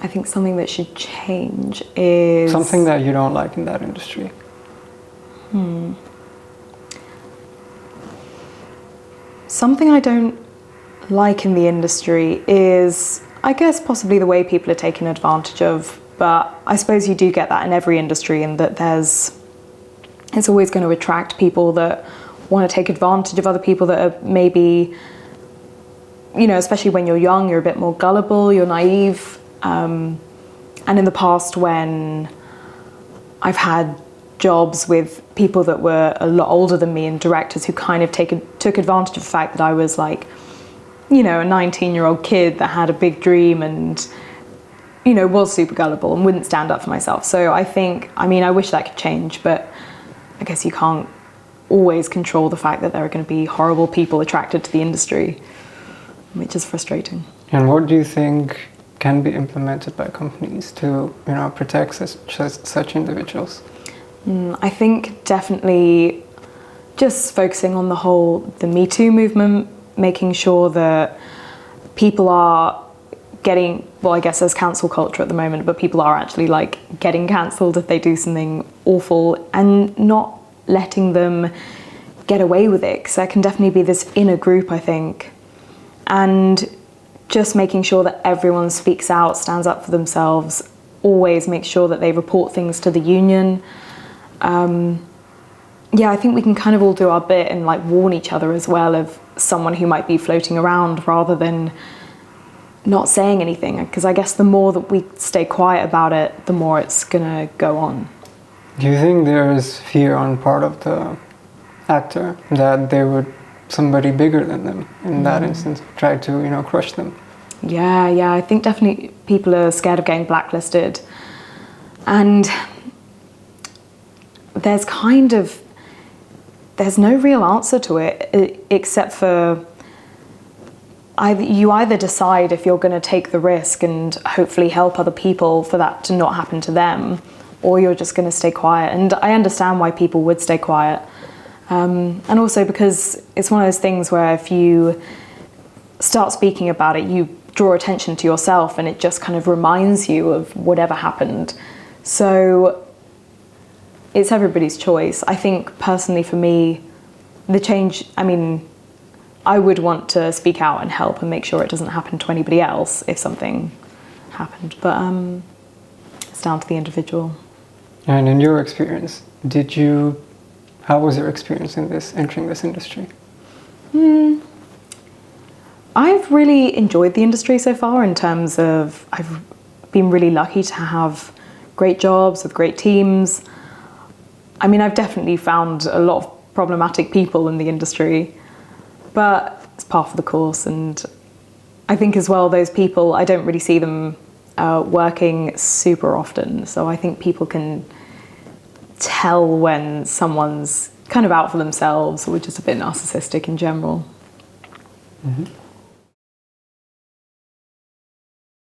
I think something that should change is... Something that you don't like in that industry. Something I don't like in the industry is, I guess, possibly the way people are taken advantage of. But I suppose you do get that in every industry, in that it's always going to attract people that want to take advantage of other people that are maybe, you know, especially when you're young, you're a bit more gullible, you're naive. And in the past, when I've had jobs with people that were a lot older than me and directors who kind of took advantage of the fact that I was like, you know, a 19-year-old kid that had a big dream and, you know, was super gullible and wouldn't stand up for myself. So I think, I mean, I wish that could change, but I guess you can't always control the fact that there are going to be horrible people attracted to the industry, which is frustrating. And what do you think can be implemented by companies to, you know, protect such individuals? I think definitely just focusing on the Me Too movement, making sure that people are getting, well, I guess there's cancel culture at the moment, but people are actually like getting cancelled if they do something awful, and not letting them get away with it, because there can definitely be this inner group, I think, and just making sure that everyone speaks out, stands up for themselves, always make sure that they report things to the union. Yeah, I think we can kind of all do our bit and like warn each other as well of someone who might be floating around, rather than not saying anything, because I guess the more that we stay quiet about it, the more it's gonna go on. Do you think there is fear on part of the actor that they would, somebody bigger than them in that instance, try to, you know, crush them? Yeah, I think definitely people are scared of getting blacklisted, and there's no real answer to it, except for you either decide if you're going to take the risk and hopefully help other people for that to not happen to them, or you're just going to stay quiet. And I understand why people would stay quiet. And also because it's one of those things where if you start speaking about it, you draw attention to yourself, and it just kind of reminds you of whatever happened. So it's everybody's choice. I think personally for me, the change, I mean, I would want to speak out and help and make sure it doesn't happen to anybody else if something happened, but it's down to the individual. And in your experience, how was your experience in entering this industry? I've really enjoyed the industry so far, in terms of I've been really lucky to have great jobs with great teams. I mean, I've definitely found a lot of problematic people in the industry, but it's par for the course. And I think as well, those people, I don't really see them working super often. So I think people can tell when someone's kind of out for themselves or just a bit narcissistic in general. Mm-hmm.